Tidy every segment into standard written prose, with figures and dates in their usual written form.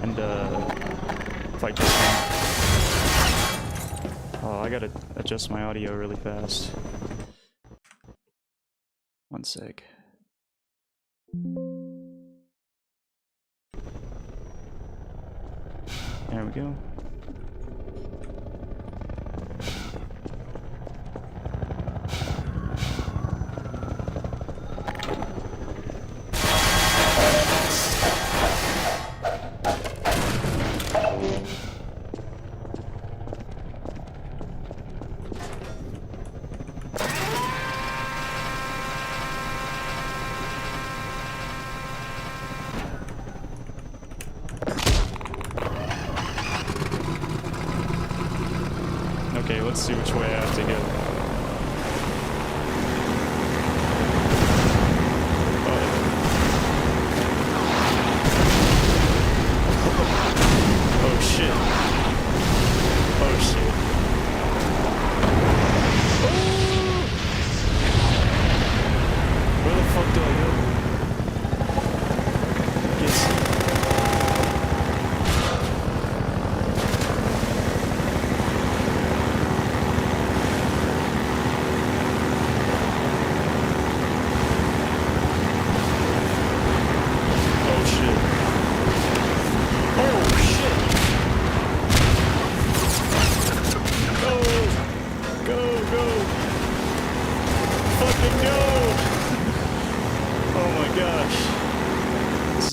And fight this one. Oh, I gotta adjust my audio really fast. One sec. There we go. Okay, let's see which way I have to go. Oh shit. Oh shit. Where the fuck do I go? Yes.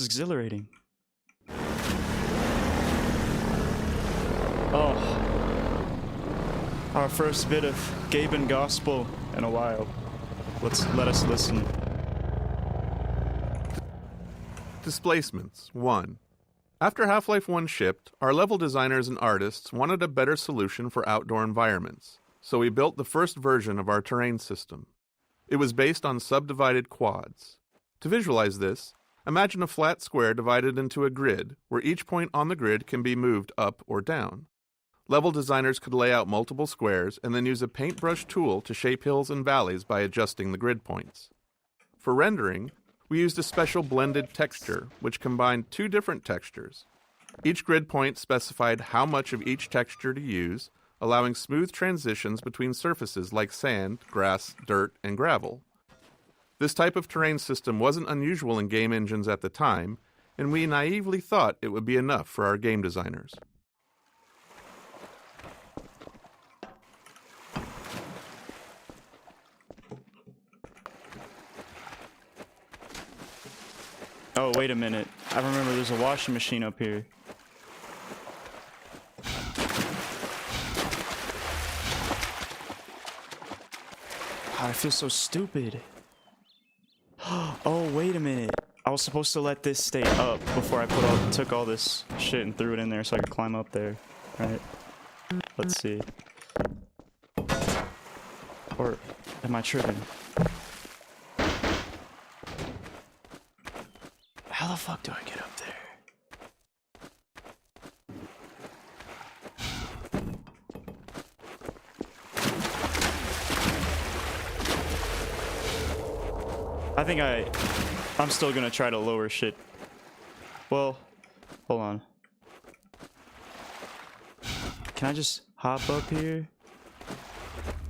Exhilarating. Oh, our first bit of Gaben gospel in a while. Let us listen. Displacements 1. After Half-Life 1 shipped, our level designers and artists wanted a better solution for outdoor environments, so we built the first version of our terrain system. It was based on subdivided quads. To visualize this, imagine a flat square divided into a grid, where each point on the grid can be moved up or down. Level designers could lay out multiple squares and then use a paintbrush tool to shape hills and valleys by adjusting the grid points. For rendering, we used a special blended texture, which combined two different textures. Each grid point specified how much of each texture to use, allowing smooth transitions between surfaces like sand, grass, dirt, and gravel. This type of terrain system wasn't unusual in game engines at the time, and we naively thought it would be enough for our game designers. Oh, wait a minute. I remember there's a washing machine up here. God, I feel so stupid. Oh, wait a minute. I was supposed to let this stay up before I took all this shit and threw it in there so I could climb up there. Right? Let's see. Or am I tripping? How the fuck do I get up there? I think I'm still gonna try to lower shit. Well, hold on. Can I just hop up here?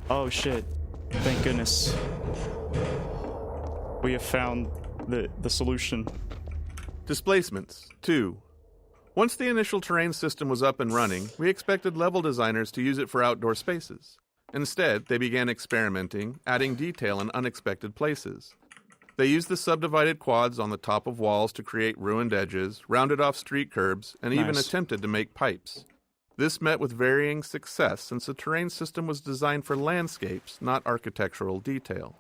Oh shit. Thank goodness. We have found the solution. Displacements 2. Once the initial terrain system was up and running, we expected level designers to use it for outdoor spaces. Instead, they began experimenting, adding detail in unexpected places. They used the subdivided quads on the top of walls to create ruined edges, rounded off street curbs, and even attempted to make pipes. This met with varying success since the terrain system was designed for landscapes, not architectural detail.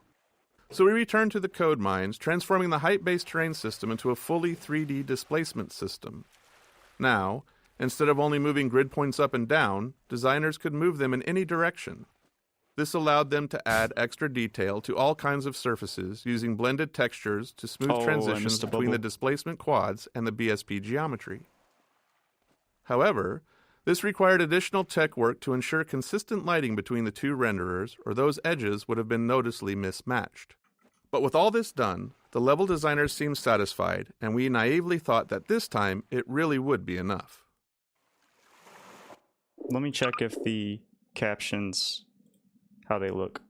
So we returned to the code mines, transforming the height-based terrain system into a fully 3D displacement system. Now, instead of only moving grid points up and down, designers could move them in any direction. This allowed them to add extra detail to all kinds of surfaces using blended textures to smooth transitions between the displacement quads and the BSP geometry. However, this required additional tech work to ensure consistent lighting between the two renderers, or those edges would have been noticeably mismatched. But with all this done, the level designers seemed satisfied, and we naively thought that this time it really would be enough. Let me check if the captions, how they look.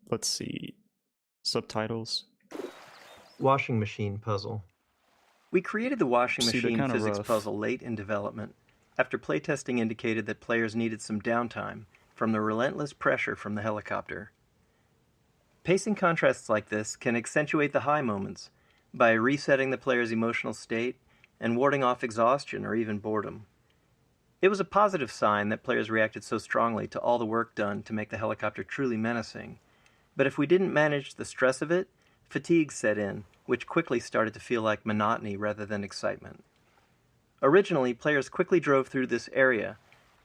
Let's see. Subtitles. Washing machine puzzle. We created the washing See, they're machine kinda physics rough. puzzle late in development, after playtesting indicated that players needed some downtime from the relentless pressure from the helicopter. Pacing contrasts like this can accentuate the high moments by resetting the player's emotional state and warding off exhaustion or even boredom. It was a positive sign that players reacted so strongly to all the work done to make the helicopter truly menacing. But if we didn't manage the stress of it, fatigue set in, which quickly started to feel like monotony rather than excitement. Originally, players quickly drove through this area,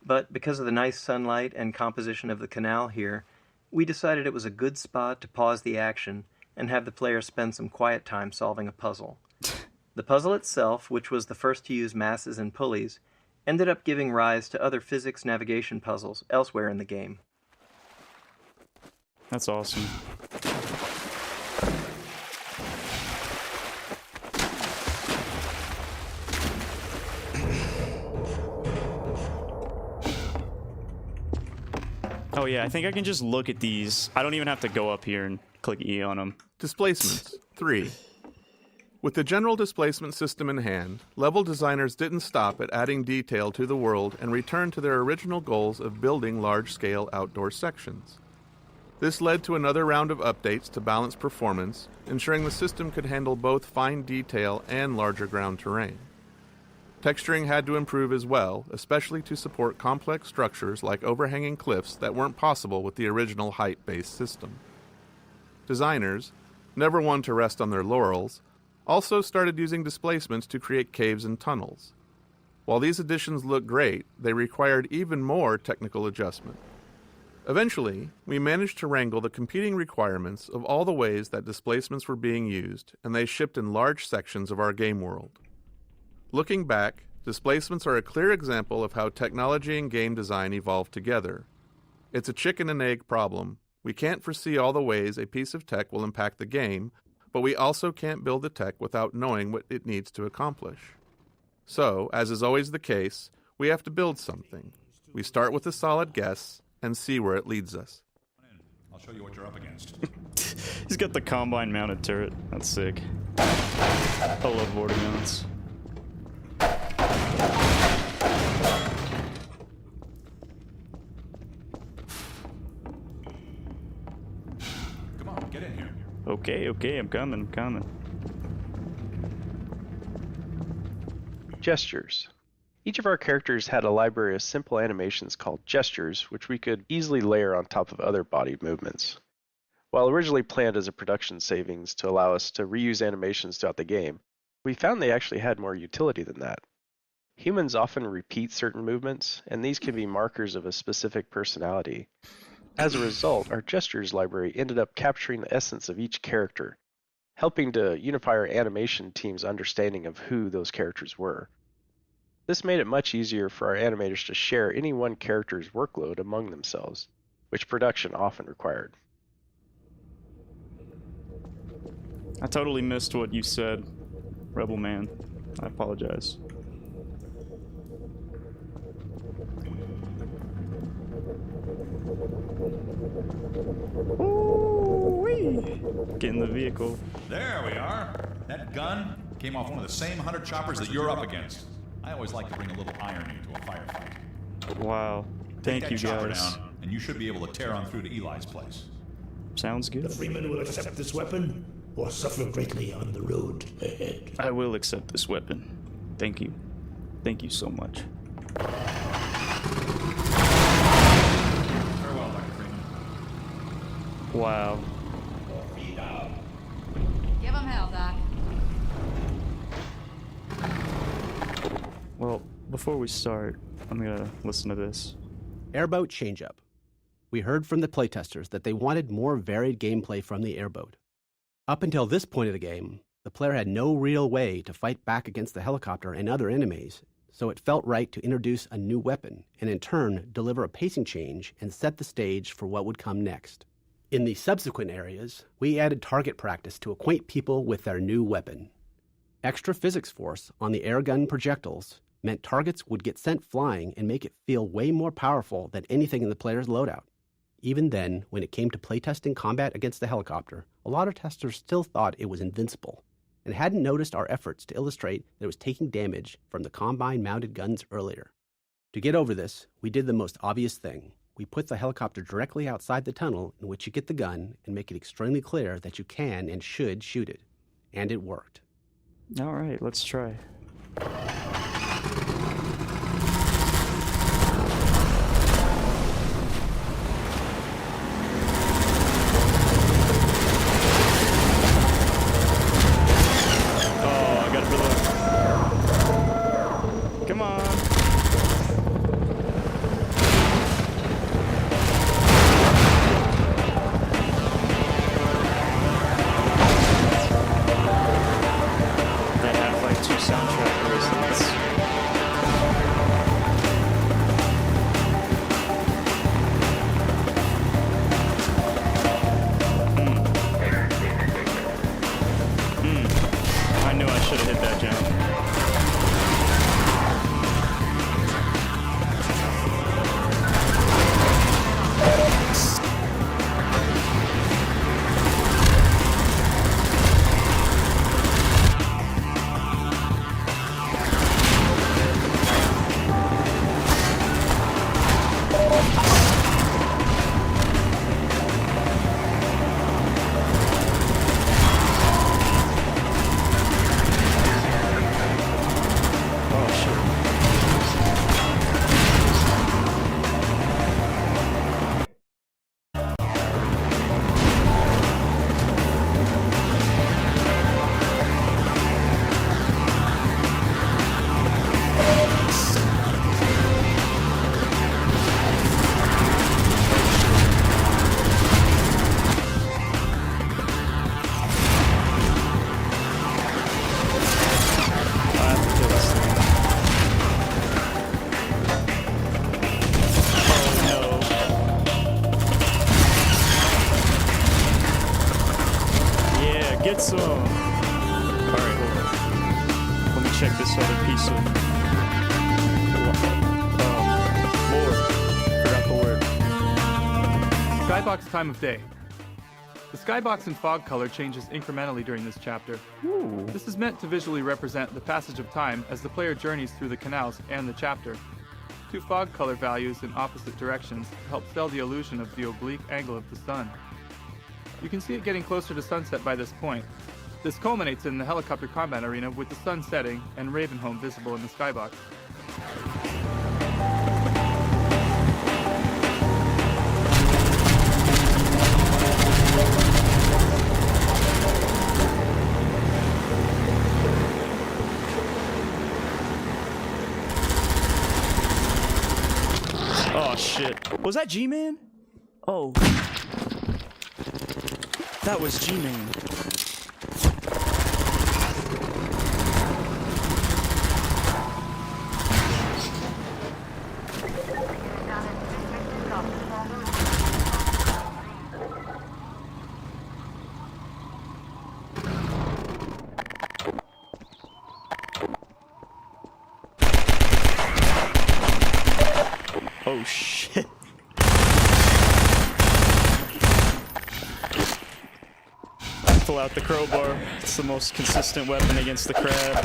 but because of the nice sunlight and composition of the canal here, we decided it was a good spot to pause the action and have the player spend some quiet time solving a puzzle. The puzzle itself, which was the first to use masses and pulleys, ended up giving rise to other physics navigation puzzles elsewhere in the game. That's awesome. Oh yeah, I think I can just look at these. I don't even have to go up here and click E on them. Displacements. 3. With the general displacement system in hand, level designers didn't stop at adding detail to the world and returned to their original goals of building large-scale outdoor sections. This led to another round of updates to balance performance, ensuring the system could handle both fine detail and larger ground terrain. Texturing had to improve as well, especially to support complex structures like overhanging cliffs that weren't possible with the original height-based system. Designers, never one to rest on their laurels, also started using displacements to create caves and tunnels. While these additions looked great, they required even more technical adjustment. Eventually, we managed to wrangle the competing requirements of all the ways that displacements were being used, and they shipped in large sections of our game world. Looking back, displacements are a clear example of how technology and game design evolve together. It's a chicken and egg problem. We can't foresee all the ways a piece of tech will impact the game, but we also can't build the tech without knowing what it needs to accomplish. So, as is always the case, we have to build something. We start with a solid guess and see where it leads us. I'll show you what you're up against. He's got the combine mounted turret. That's sick. I love boarding mounts. Come on, get in here. Okay, I'm coming. Gestures. Each of our characters had a library of simple animations called gestures, which we could easily layer on top of other body movements. While originally planned as a production savings to allow us to reuse animations throughout the game, we found they actually had more utility than that. Humans often repeat certain movements, and these can be markers of a specific personality. As a result, our gestures library ended up capturing the essence of each character, helping to unify our animation team's understanding of who those characters were. This made it much easier for our animators to share any one character's workload among themselves, which production often required. I totally missed what you said, Rebel Man. I apologize. Ooh-wee. Get in the vehicle. There we are. That gun came off one of the same hunter choppers that you're up against. I always like to bring a little irony to a firefight. Wow. Take Thank you that chopper guys. down, and you should be able to tear on through to Eli's place. Sounds good. The Freeman will accept this weapon or suffer greatly on the road ahead. I will accept this weapon. Thank you. Thank you so much. Farewell, Dr. Freeman. Wow. Give him hell, Doc. Well, before we start, I'm gonna listen to this. Airboat Changeup. We heard from the playtesters that they wanted more varied gameplay from the airboat. Up until this point of the game, the player had no real way to fight back against the helicopter and other enemies, so it felt right to introduce a new weapon and in turn deliver a pacing change and set the stage for what would come next. In the subsequent areas, we added target practice to acquaint people with their new weapon. Extra physics force on the airgun projectiles meant targets would get sent flying and make it feel way more powerful than anything in the player's loadout. Even then, when it came to playtesting combat against the helicopter, a lot of testers still thought it was invincible and hadn't noticed our efforts to illustrate that it was taking damage from the Combine-mounted guns earlier. To get over this, we did the most obvious thing. We put the helicopter directly outside the tunnel in which you get the gun and make it extremely clear that you can and should shoot it. And it worked. All right, let's try. Oh, I gotta reload. Come on. Soundtrack resonance. I knew I should have hit that jump. Get some. Alright, hold on. Let me check this other piece of lore. Forgot the word. Skybox time of day. The skybox and fog color changes incrementally during this chapter. Ooh. This is meant to visually represent the passage of time as the player journeys through the canals and the chapter. Two fog color values in opposite directions help sell the illusion of the oblique angle of the sun. You can see it getting closer to sunset by this point. This culminates in the helicopter combat arena with the sun setting and Ravenholm visible in the skybox. Oh shit. Was that G-Man? Oh. That was G-Man. Oh shit. Pull out the crowbar. It's the most consistent weapon against the crab.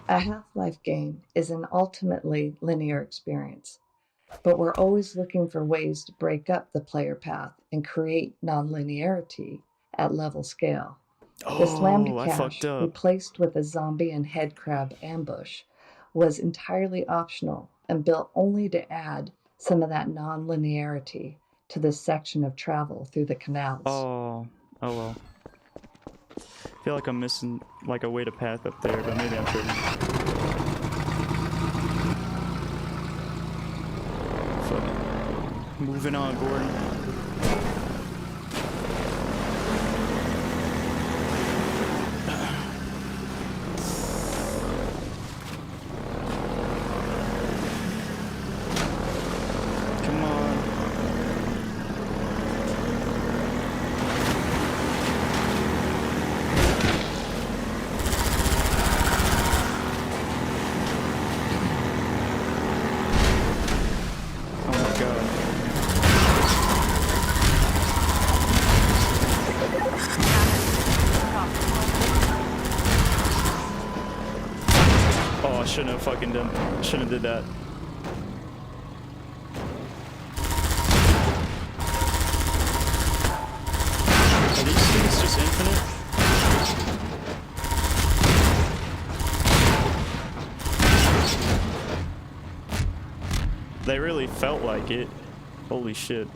A Half-Life game is an ultimately linear experience, but we're always looking for ways to break up the player path and create nonlinearity at level scale. The slammed cache, replaced with a zombie and head crab ambush, was entirely optional and built only to add some of that non-linearity to this section of travel through the canals. Oh well. I feel like I'm missing like a way to path up there, but maybe I'm tripping. So, moving on, Gordon. shouldn't have fucking done. Shouldn't have did that. Are these things just infinite? They really felt like it. Holy shit.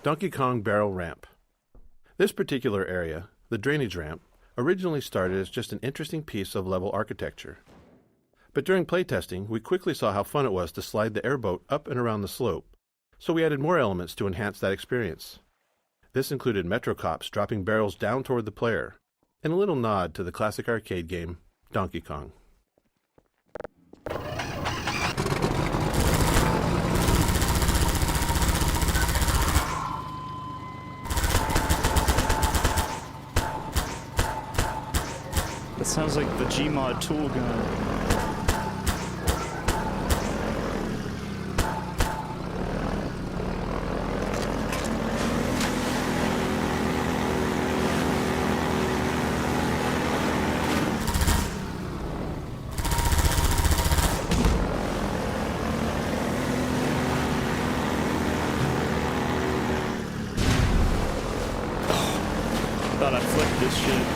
Donkey Kong Barrel Ramp. This particular area, the drainage ramp, originally started as just an interesting piece of level architecture. But during playtesting, we quickly saw how fun it was to slide the airboat up and around the slope, so we added more elements to enhance that experience. This included Metro Cops dropping barrels down toward the player, and a little nod to the classic arcade game, Donkey Kong. That sounds like the Gmod tool gun. Thought I flipped this shit.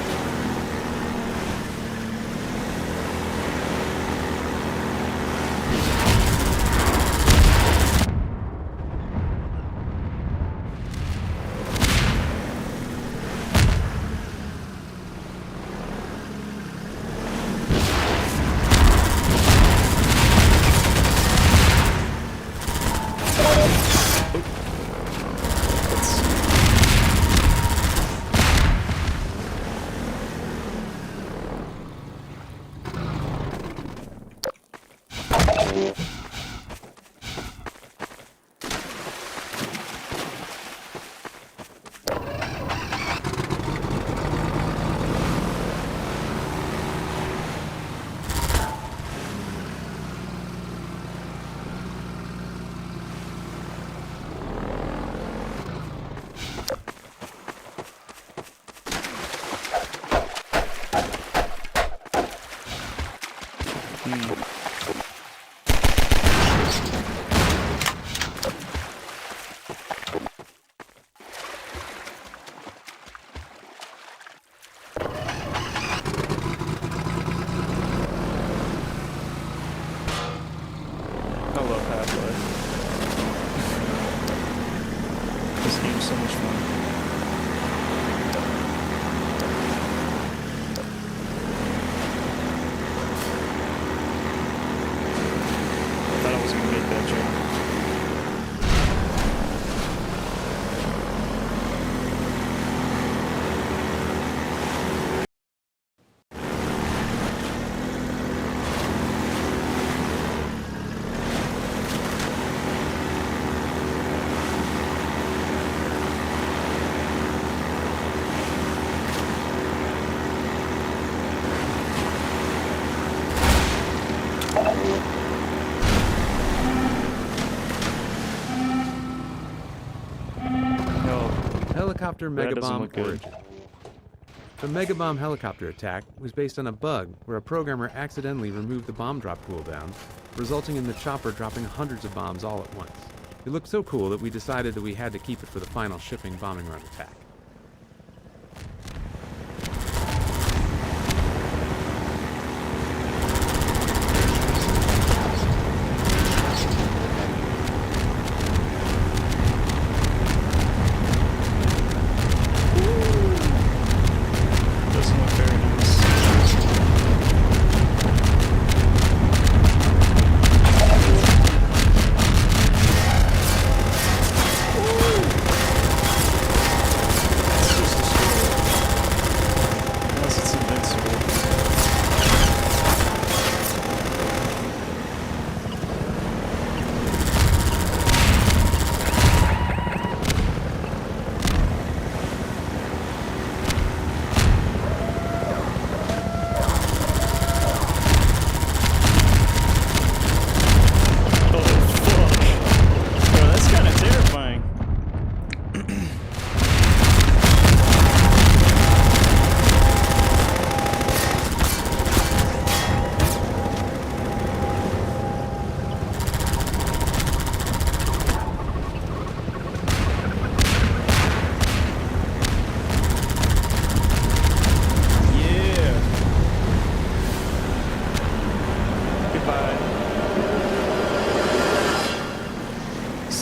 I love Half-Life. This game's so much fun. I thought I was gonna make that jump. Helicopter That doesn't Megabomb look good. Origin. The Megabomb helicopter attack was based on a bug where a programmer accidentally removed the bomb drop cooldown, resulting in the chopper dropping hundreds of bombs all at once. It looked so cool that we decided that we had to keep it for the final shipping bombing run attack. Doesn't look very nice.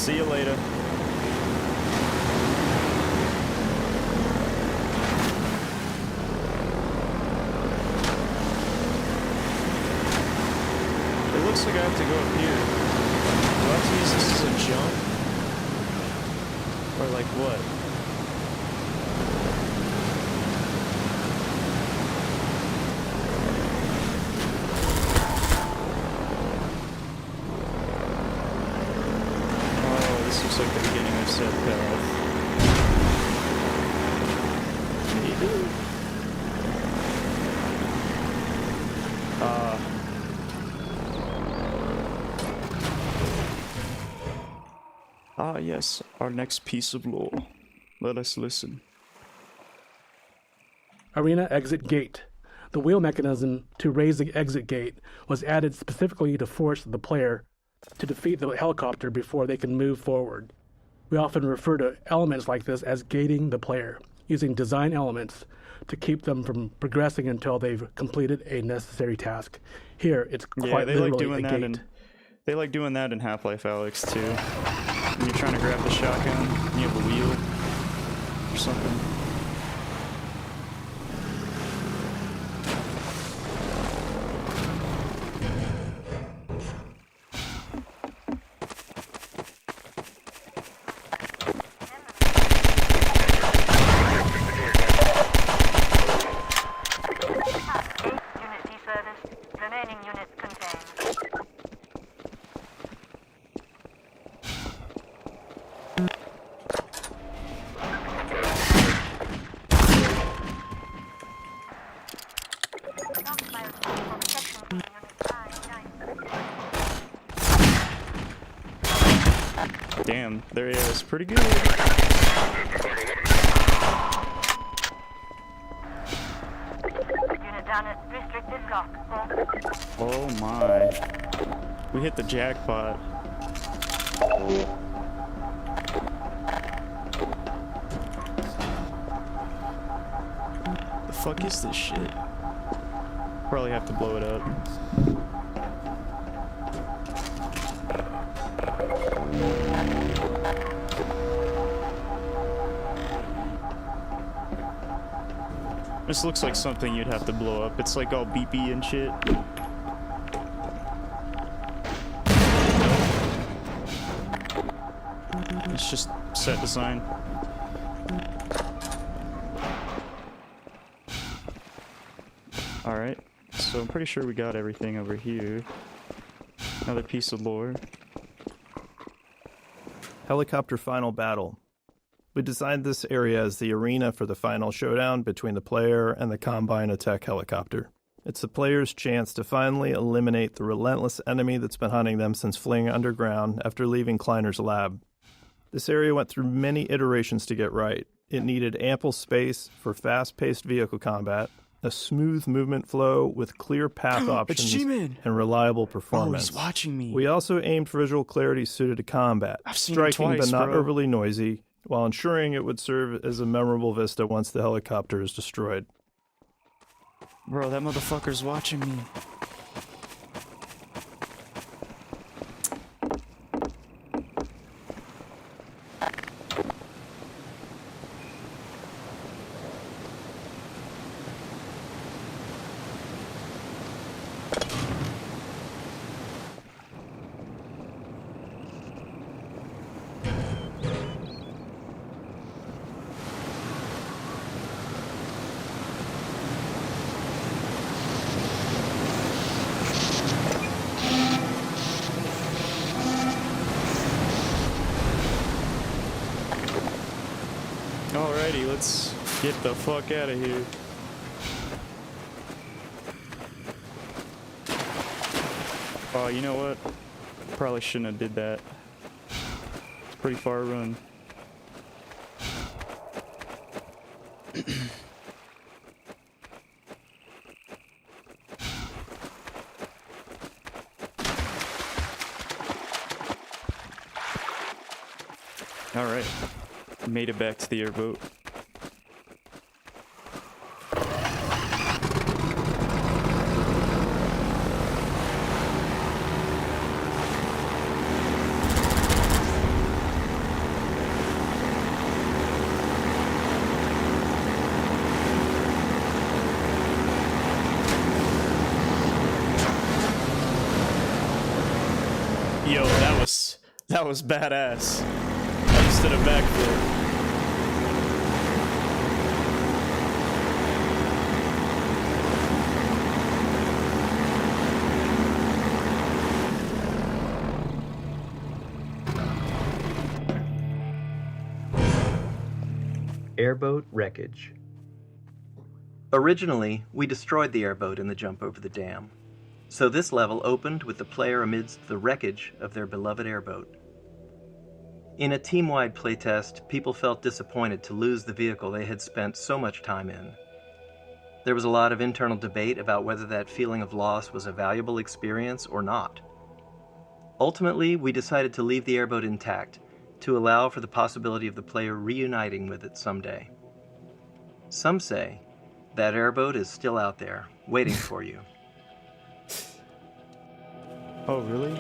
See you later. It looks like I have to go up here. Do I have to use this as a jump? Or like what? Oh, this looks like the beginning of said path. Maybe? Ah, yes, our next piece of lore. Let us listen. Arena exit gate. The wheel mechanism to raise the exit gate was added specifically to force the player to defeat the helicopter before they can move forward. We often refer to elements like this as gating the player, using design elements to keep them from progressing until they've completed a necessary task. Here, it's quite literally a gate. They like doing that in Half-Life Alyx too. When you're trying to grab the shotgun, you have a wheel or something. Damn, there he is. Pretty good. Oh my. We hit the jackpot. The fuck is this shit? Probably have to blow it up. This looks like something you'd have to blow up. It's like all beepy and shit. It's just set design. Alright, so I'm pretty sure we got everything over here. Another piece of lore. Helicopter Final Battle. We designed this area as the arena for the final showdown between the player and the Combine attack helicopter. It's the player's chance to finally eliminate the relentless enemy that's been hunting them since fleeing underground after leaving Kleiner's lab. This area went through many iterations to get right. It needed ample space for fast-paced vehicle combat, a smooth movement flow with clear path options, and reliable performance. Oh, he's watching me. We also aimed for visual clarity suited to combat, striking twice, but not bro. overly noisy, while ensuring it would serve as a memorable vista once the helicopter is destroyed. Bro, that motherfucker's watching me. Alrighty, let's get the fuck out of here. Oh, you know what? Probably shouldn't have did that. It's a pretty far run. Alright. Made it back to the airboat. was badass. I just did a backflip. Airboat wreckage. Originally, we destroyed the airboat in the jump over the dam. So this level opened with the player amidst the wreckage of their beloved airboat. In a team-wide playtest, people felt disappointed to lose the vehicle they had spent so much time in. There was a lot of internal debate about whether that feeling of loss was a valuable experience or not. Ultimately, we decided to leave the airboat intact, to allow for the possibility of the player reuniting with it someday. Some say that airboat is still out there, waiting for you. Oh, really?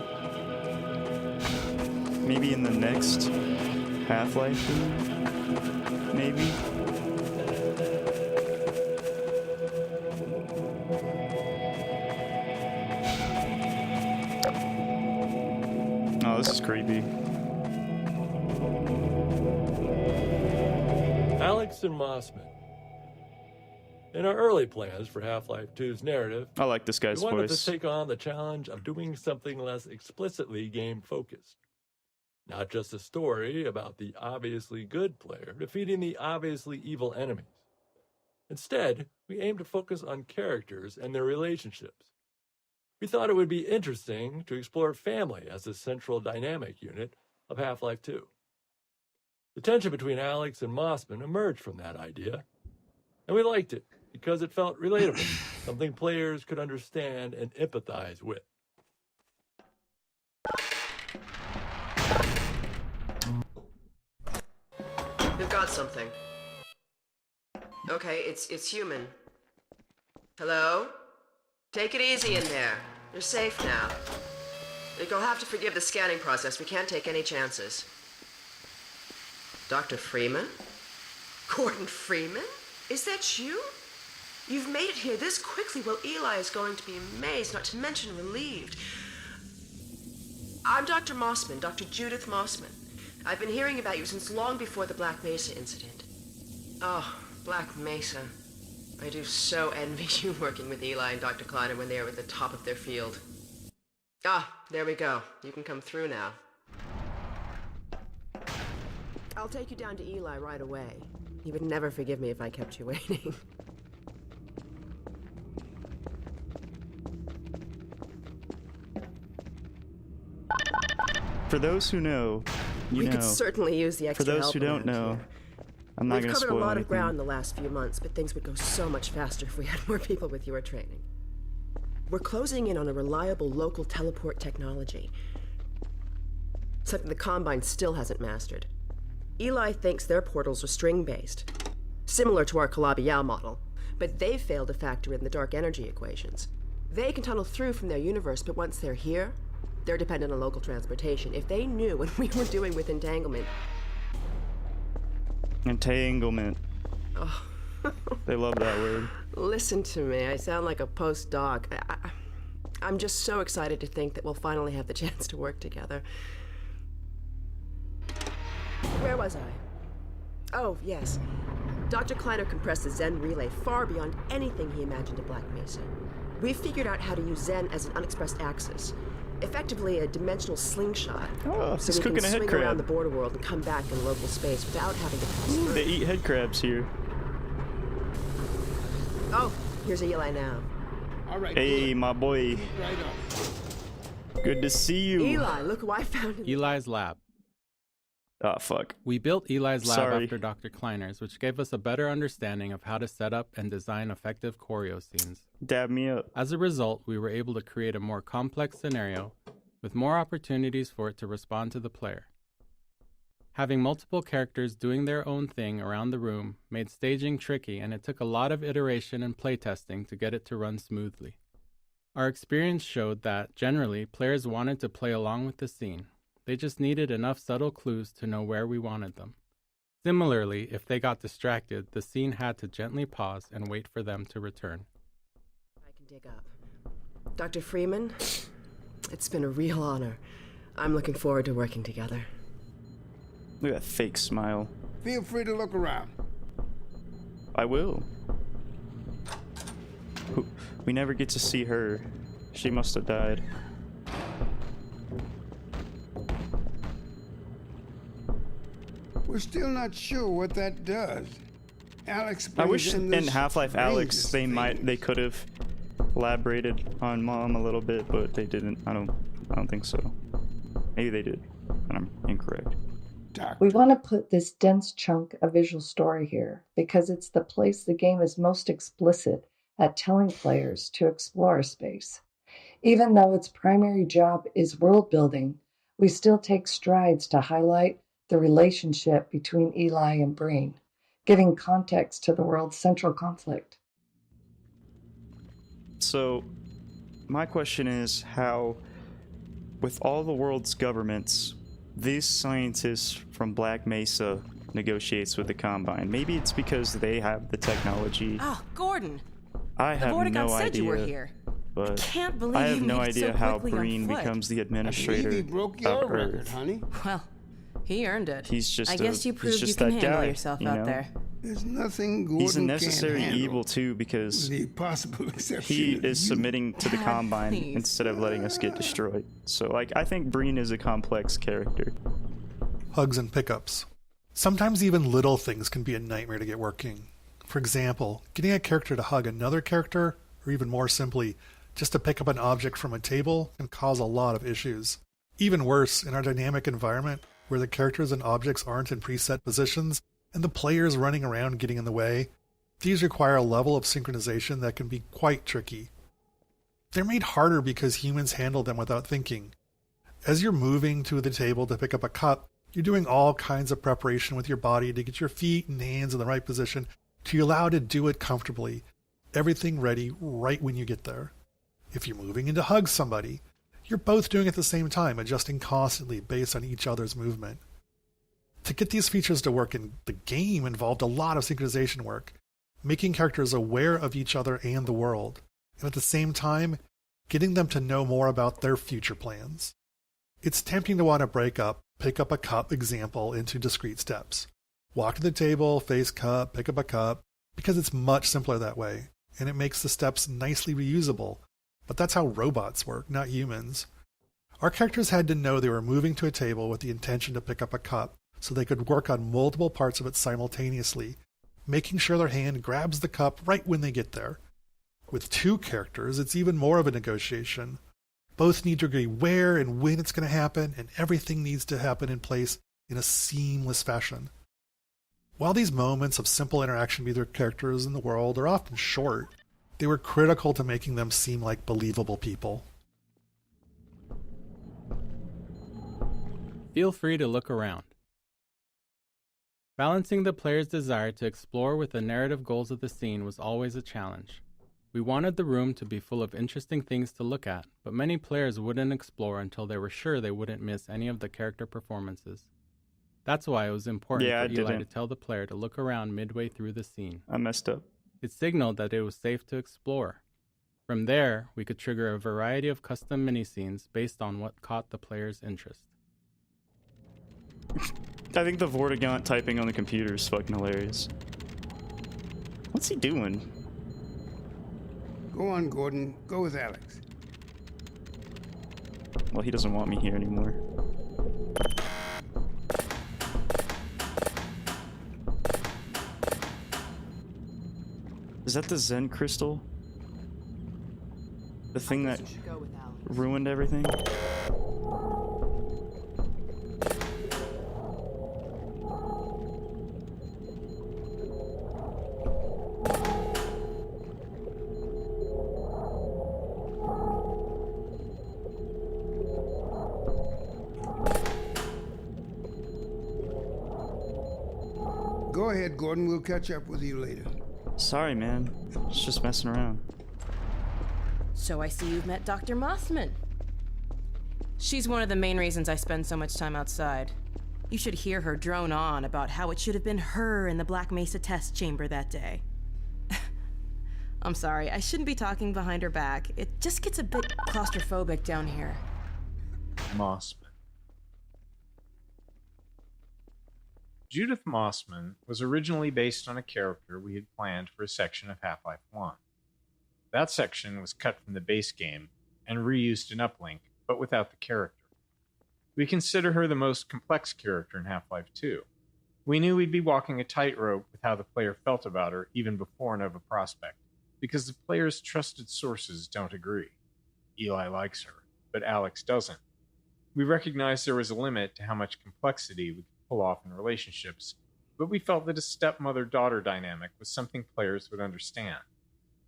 Maybe in the next Half-Life game? Maybe? Oh, this is creepy. Alex and Mossman. In our early plans for Half-Life 2's narrative, I like this guy's we wanted voice. to take on the challenge of doing something less explicitly game-focused. Not just a story about the obviously good player defeating the obviously evil enemies. Instead, we aimed to focus on characters and their relationships. We thought it would be interesting to explore family as a central dynamic unit of Half-Life 2. The tension between Alex and Mossman emerged from that idea, and we liked it because it felt relatable, something players could understand and empathize with. We've got something. Okay, it's human. Hello? Take it easy in there. You're safe now. You'll have to forgive the scanning process. We can't take any chances. Dr. Freeman? Gordon Freeman? Is that you? You've made it here this quickly. Well, Eli is going to be amazed, not to mention relieved. I'm Dr. Mossman, Dr. Judith Mossman. I've been hearing about you since long before the Black Mesa incident. Oh, Black Mesa. I do so envy you working with Eli and Dr. Kleiner when they were at the top of their field. Ah, there we go. You can come through now. I'll take you down to Eli right away. He would never forgive me if I kept you waiting. For those who know, you we know. could certainly use the extra For those help who don't around know, here. I'm not going to We've spoil covered a lot anything. of ground in the last few months, but things would go so much faster if we had more people with your training. We're closing in on a reliable local teleport technology. Something the Combine still hasn't mastered. Eli thinks their portals are string-based, similar to our Calabi-Yau model, but they've failed to factor in the dark energy equations. They can tunnel through from their universe, but once they're here, they're dependent on local transportation. If they knew what we were doing with entanglement... Entanglement. Oh. They love that word. Listen to me, I sound like a postdoc. I'm just so excited to think that we'll finally have the chance to work together. Where was I? Oh, yes. Dr. Kleiner compressed the Zen relay far beyond anything he imagined at Black Mesa. We've figured out how to use Zen as an unexpressed axis. Effectively a dimensional slingshot. Oh, so he's we can cooking a head swing around crab. the border world and come back in local space without having to pass through. They eat head crabs here. Oh, here's Eli now. All right. Hey, my boy. Right up. Good to see you. Eli, look who I found in Eli's lab. Oh, fuck. We built Eli's lab Sorry. after Dr. Kleiner's, which gave us a better understanding of how to set up and design effective choreo scenes. Dab me up. As a result, we were able to create a more complex scenario with more opportunities for it to respond to the player. Having multiple characters doing their own thing around the room made staging tricky, and it took a lot of iteration and playtesting to get it to run smoothly. Our experience showed that, generally, players wanted to play along with the scene. They just needed enough subtle clues to know where we wanted them. Similarly, if they got distracted, the scene had to gently pause and wait for them to return. I can dig up. Dr. Freeman, it's been a real honor. I'm looking forward to working together. Look at that fake smile. Feel free to look around. I will. We never get to see her. She must have died. We're still not sure what that does. Alex. I wish brings in this Half-Life Alex strangest they could have elaborated on Mom a little bit, but they didn't. I don't think so. Maybe they did, but I'm incorrect. We want to put this dense chunk of visual story here because it's the place the game is most explicit at telling players to explore space. Even though its primary job is world building, we still take strides to highlight the relationship between Eli and Breen, giving context to the world's central conflict. So, my question is how, with all the world's governments, these scientists from Black Mesa negotiates with the Combine. Maybe it's because they have the technology. Oh, Gordon. I have Vortigaunt no said idea. You were here. But Can't believe I have you no made it so idea how quickly on Breen foot. becomes the I believe administrator he broke your of record, Earth. honey. Well, he earned it. He's just I guess you he's proved you just can that handle guy, yourself you out know? there. There's nothing Gordon He's a necessary can't handle, evil too because with the possible exception he of is you. submitting to the Dad, Combine please. instead of letting us get destroyed. So like I think Breen is a complex character. Hugs and pickups. Sometimes even little things can be a nightmare to get working. For example, getting a character to hug another character, or even more simply, just to pick up an object from a table, can cause a lot of issues. Even worse, in our dynamic environment, where the characters and objects aren't in preset positions, and the players running around getting in the way, these require a level of synchronization that can be quite tricky. They're made harder because humans handle them without thinking. As you're moving to the table to pick up a cup, you're doing all kinds of preparation with your body to get your feet and hands in the right position to allow to do it comfortably, everything ready right when you get there. If you're moving in to hug somebody, you're both doing it at the same time, adjusting constantly based on each other's movement. To get these features to work in the game involved a lot of synchronization work, making characters aware of each other and the world, and at the same time, getting them to know more about their future plans. It's tempting to want to break up, pick up a cup example into discrete steps. Walk to the table, face cup, pick up a cup, because it's much simpler that way, and it makes the steps nicely reusable. But that's how robots work, not humans. Our characters had to know they were moving to a table with the intention to pick up a cup, so they could work on multiple parts of it simultaneously, making sure their hand grabs the cup right when they get there. With two characters, it's even more of a negotiation. Both need to agree where and when it's going to happen, and everything needs to happen in place in a seamless fashion. While these moments of simple interaction with their characters in the world are often short, they were critical to making them seem like believable people. Feel free to look around. Balancing the player's desire to explore with the narrative goals of the scene was always a challenge. We wanted the room to be full of interesting things to look at, but many players wouldn't explore until they were sure they wouldn't miss any of the character performances. That's why it was important for Eli to tell the player to look around midway through the scene. I messed up. It signaled that it was safe to explore. From there, we could trigger a variety of custom mini-scenes based on what caught the player's interest. I think the Vortigaunt typing on the computer is fucking hilarious. What's he doing? Go on, Gordon. Go with Alex. Well, he doesn't want me here anymore. Is that the Zen crystal? The thing that ruined everything? Go ahead, Gordon. We'll catch up with you later. Sorry, man. It's just messing around. So I see you've met Dr. Mossman. She's one of the main reasons I spend so much time outside. You should hear her drone on about how it should have been her in the Black Mesa test chamber that day. I'm sorry, I shouldn't be talking behind her back. It just gets a bit claustrophobic down here. Mosp. Judith Mossman was originally based on a character we had planned for a section of Half-Life 1. That section was cut from the base game and reused in Uplink, but without the character. We consider her the most complex character in Half-Life 2. We knew we'd be walking a tightrope with how the player felt about her even before Nova Prospekt, because the player's trusted sources don't agree. Eli likes her, but Alex doesn't. We recognized there was a limit to how much complexity we could pull off in relationships, but we felt that a stepmother-daughter dynamic was something players would understand.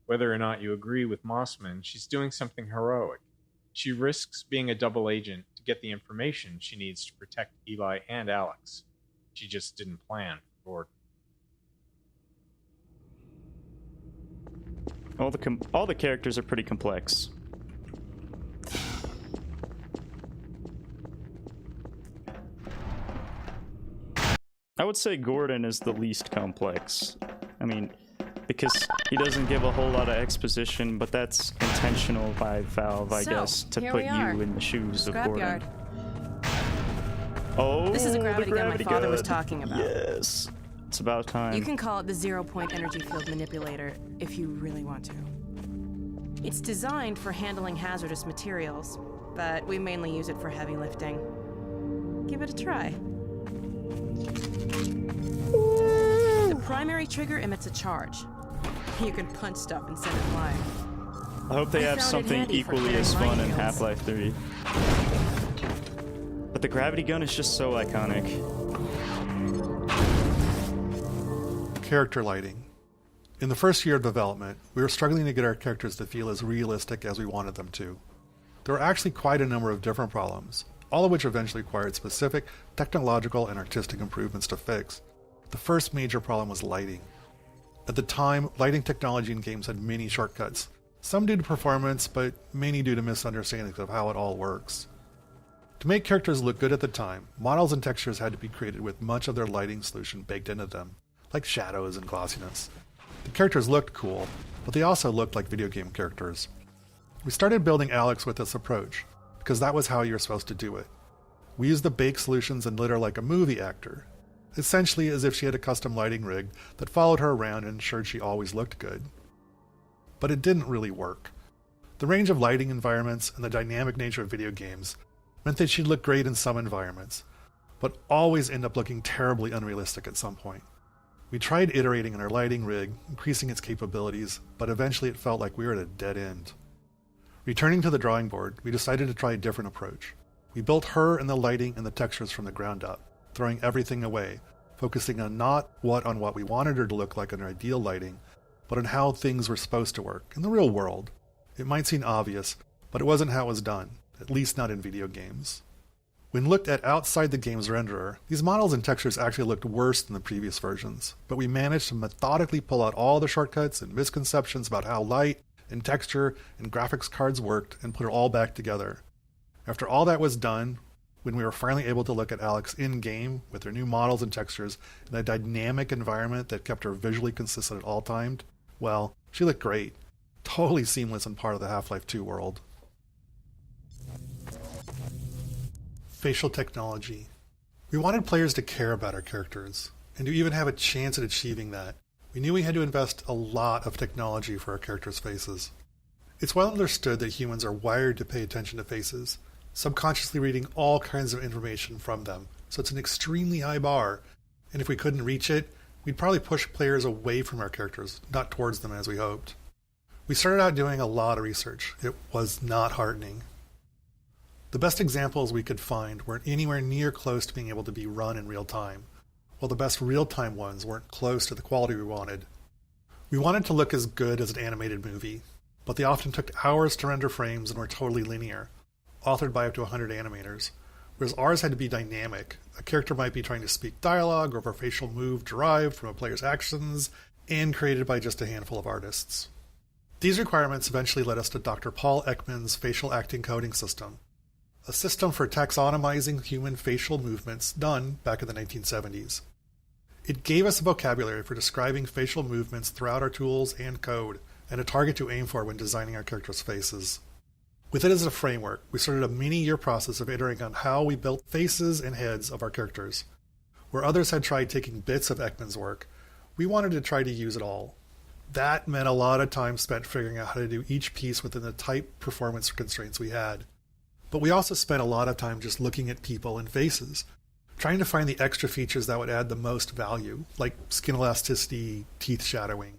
Whether or not you agree with Mossman, she's doing something heroic. She risks being a double agent to get the information she needs to protect Eli and Alex. She just didn't plan for Gordon. All the characters are pretty complex. I would say Gordon is the least complex. I mean, because he doesn't give a whole lot of exposition, but that's intentional by Valve, I guess, to put you in the shoes of Gordon. Scrapyard. Oh, This is a the gravity gun my father was gun. talking about. Yes. It's about time. You can call it the zero-point energy field manipulator if you really want to. It's designed for handling hazardous materials, but we mainly use it for heavy lifting. Give it a try. The primary trigger emits a charge. You can punch stuff and send it flying. I hope they have found it something handy for equally as clearing fun in minefields. Half-Life 3. But the gravity gun is just so iconic. Character lighting. In the first year of development, we were struggling to get our characters to feel as realistic as we wanted them to. There were actually quite a number of different problems, all of which eventually required specific technological and artistic improvements to fix. The first major problem was lighting. At the time, lighting technology in games had many shortcuts, some due to performance, but many due to misunderstandings of how it all works. To make characters look good at the time, models and textures had to be created with much of their lighting solution baked into them, like shadows and glossiness. The characters looked cool, but they also looked like video game characters. We started building Alex with this approach, because that was how you were supposed to do it. We used the bake solutions and lit her like a movie actor, essentially as if she had a custom lighting rig that followed her around and ensured she always looked good. But it didn't really work. The range of lighting environments and the dynamic nature of video games meant that she'd look great in some environments, but always end up looking terribly unrealistic at some point. We tried iterating on our lighting rig, increasing its capabilities, but eventually it felt like we were at a dead end. Returning to the drawing board, we decided to try a different approach. We built her and the lighting and the textures from the ground up, throwing everything away, focusing on not on what we wanted her to look like in our ideal lighting, but on how things were supposed to work in the real world. It might seem obvious, but it wasn't how it was done, at least not in video games. When looked at outside the game's renderer, these models and textures actually looked worse than the previous versions, but we managed to methodically pull out all the shortcuts and misconceptions about how light and texture and graphics cards worked and put it all back together. After all that was done, when we were finally able to look at Alex in-game with her new models and textures in a dynamic environment that kept her visually consistent at all times, well, she looked great. Totally seamless and part of the Half-Life 2 world. Facial technology. We wanted players to care about our characters, and to even have a chance at achieving that. We knew we had to invest a lot of technology for our characters' faces. It's well understood that humans are wired to pay attention to faces, subconsciously reading all kinds of information from them, so it's an extremely high bar, and if we couldn't reach it, we'd probably push players away from our characters, not towards them as we hoped. We started out doing a lot of research. It was not heartening. The best examples we could find weren't anywhere near close to being able to be run in real time, while the best real-time ones weren't close to the quality we wanted. We wanted to look as good as an animated movie, but they often took hours to render frames and were totally linear, authored by up to 100 animators, whereas ours had to be dynamic. A character might be trying to speak dialogue or have a facial move derived from a player's actions and created by just a handful of artists. These requirements eventually led us to Dr. Paul Ekman's facial acting coding system, a system for taxonomizing human facial movements done back in the 1970s. It gave us a vocabulary for describing facial movements throughout our tools and code, and a target to aim for when designing our characters' faces. With it as a framework, we started a many-year process of iterating on how we built faces and heads of our characters. Where others had tried taking bits of Ekman's work, we wanted to try to use it all. That meant a lot of time spent figuring out how to do each piece within the tight performance constraints we had. But we also spent a lot of time just looking at people and faces, trying to find the extra features that would add the most value, like skin elasticity, teeth shadowing.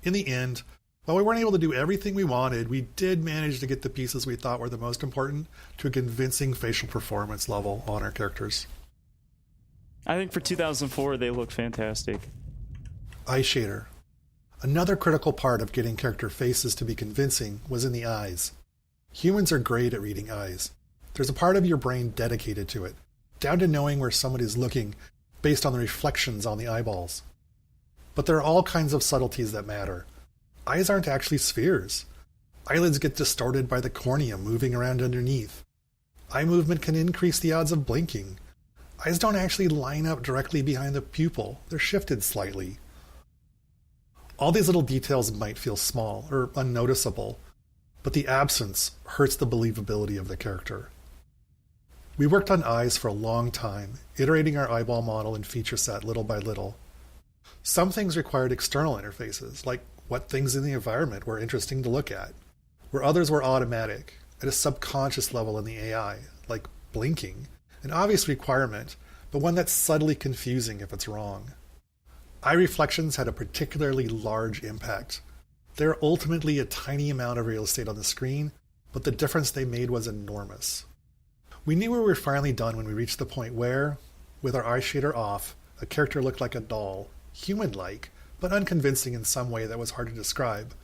In the end, while we weren't able to do everything we wanted, we did manage to get the pieces we thought were the most important to a convincing facial performance level on our characters. I think for 2004, they look fantastic. Eye shader. Another critical part of getting character faces to be convincing was in the eyes. Humans are great at reading eyes. There's a part of your brain dedicated to it, down to knowing where somebody is looking based on the reflections on the eyeballs. But there are all kinds of subtleties that matter. Eyes aren't actually spheres. Eyelids get distorted by the cornea moving around underneath. Eye movement can increase the odds of blinking. Eyes don't actually line up directly behind the pupil. They're shifted slightly. All these little details might feel small or unnoticeable, but the absence hurts the believability of the character. We worked on eyes for a long time, iterating our eyeball model and feature set little by little. Some things required external interfaces, like what things in the environment were interesting to look at, where others were automatic, at a subconscious level in the AI, like blinking, an obvious requirement, but one that's subtly confusing if it's wrong. Eye reflections had a particularly large impact. They're ultimately a tiny amount of real estate on the screen, but the difference they made was enormous. We knew we were finally done when we reached the point where, with our eye shader off, a character looked like a doll, human-like, but unconvincing in some way that was hard to describe.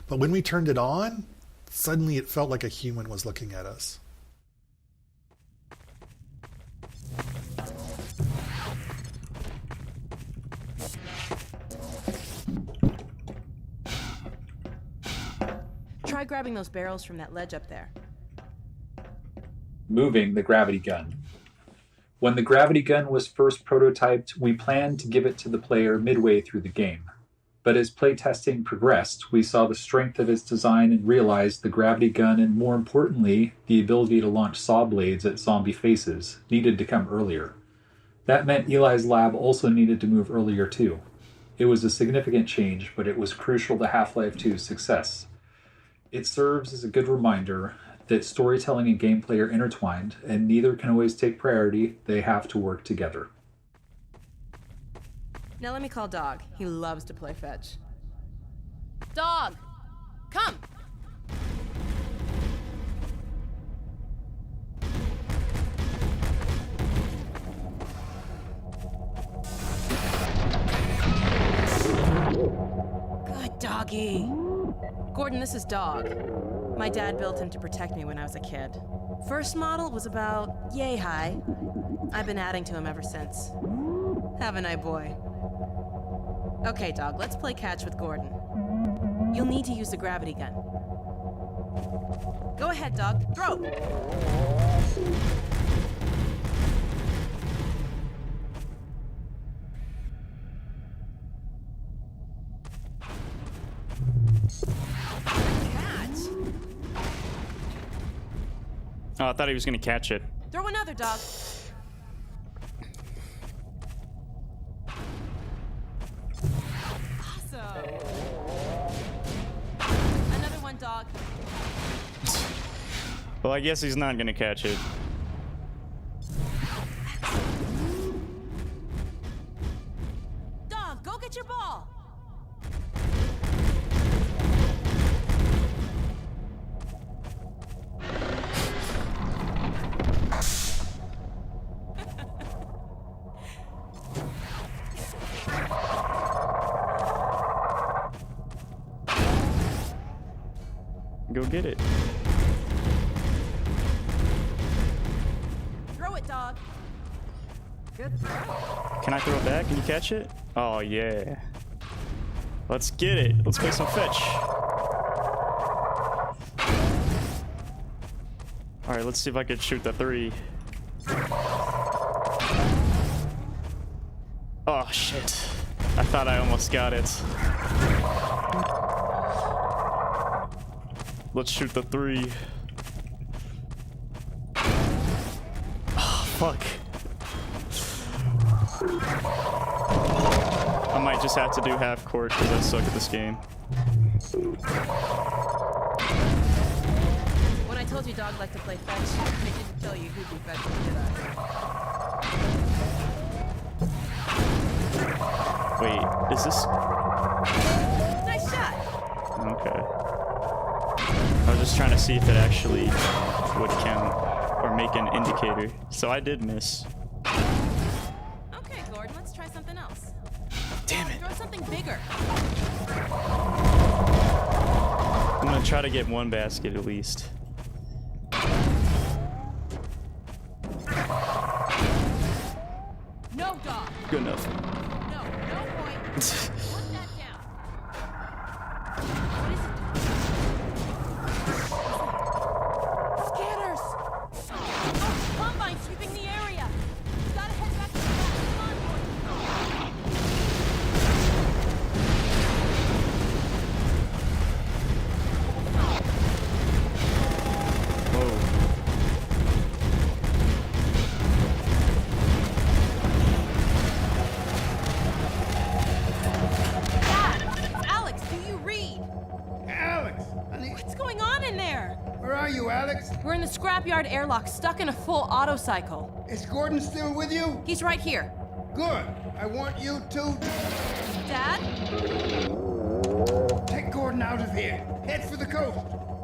But when we turned it on, suddenly it felt like a human was looking at us. Try grabbing those barrels from that ledge up there. Moving the gravity gun. When the gravity gun was first prototyped, we planned to give it to the player midway through the game. But as playtesting progressed, we saw the strength of its design and realized the gravity gun and, more importantly, the ability to launch saw blades at zombie faces needed to come earlier. That meant Eli's lab also needed to move earlier too. It was a significant change, but it was crucial to Half-Life 2's success. It serves as a good reminder that storytelling and gameplay are intertwined, and neither can always take priority. They have to work together. Now let me call Dog. He loves to play fetch. Dog! Come! Good doggy. Gordon, this is Dog. My dad built him to protect me when I was a kid. First model was about yay high. I've been adding to him ever since. Haven't I, boy? Okay, Dog, let's play catch with Gordon. You'll need to use the gravity gun. Go ahead, Dog. Throw! Oh, I thought he was going to catch it. Throw another, Dog. Awesome. Another one, Dog. Well, I guess he's not going to catch it. Dog, go get your ball. Go get it. Throw it, Dog. Good throw. Can I throw it back? Can you catch it? Oh, yeah. Let's get it. Let's play some fetch. Alright, let's see if I can shoot the 3. Oh, shit. I thought I almost got it. Let's shoot the 3. Oh, fuck. I might just have to do half court because I suck at this game. When I told you Dog liked to play fetch, I didn't tell you who'd be fetching, did I? Wait, is this... Nice shot! Okay. I was just trying to see if it actually would count or make an indicator. So I did miss. Okay, Gordon, let's try something else. Damn it. Throw something bigger. I'm gonna try to get one basket at least. No, Dog. Good enough. No point. Put that down. Scanners! Oh, Combine sweeping the area. You gotta head back to the back. Come on, Dad! Alex, do you read? Alex! Honey. What's going on in there? Where are you, Alex? We're in the scrapyard airlock, stuck in a full auto cycle. Is Gordon still with you? He's right here. Good. I want you to... Dad? Take Gordon out of here. Head for the coast.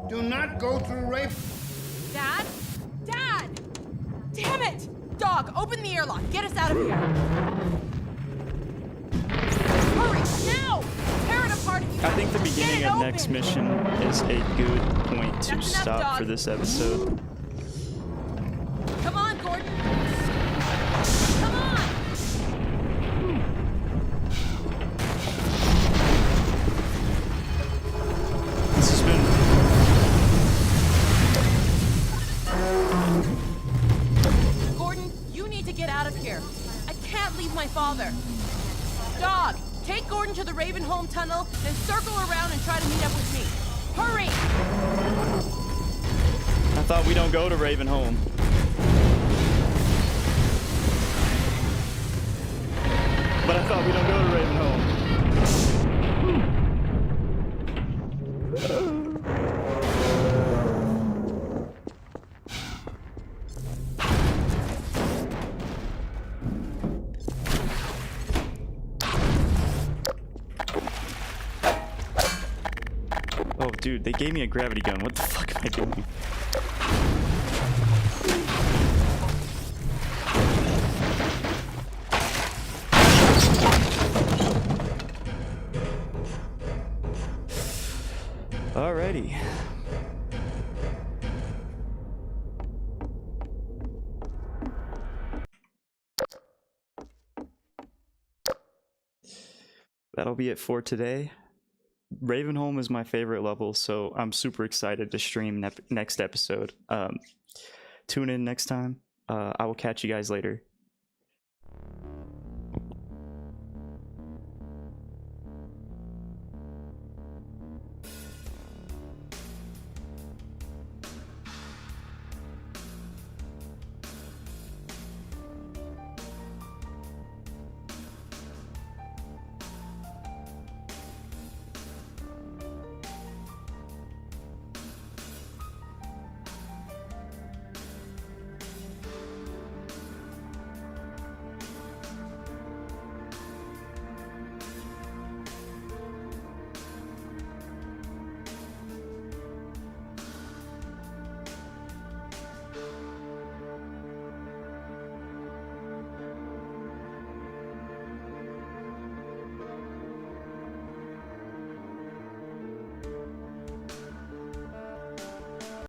Do not go through Raven. Dad? Dad! Damn it! Dog, open the airlock. Get us out of here. Hurry, now! Tear it apart if you I think the beginning of next mission is a good point to That's enough, stop Dog. for this episode. Come on, Gordon! Come on! This has been... Gordon, you need to get out of here. I can't leave my father. Dog, take Gordon to the Ravenholm tunnel, then circle around and try to meet up with me. Hurry! I thought we don't go to Ravenholm. But I thought we don't go to Ravenholm. Oh, dude, they gave me a gravity gun. What the fuck am I doing? Alrighty. That'll be it for today. Ravenholm is my favorite level, so I'm super excited to stream next episode. Tune in next time. I will catch you guys later.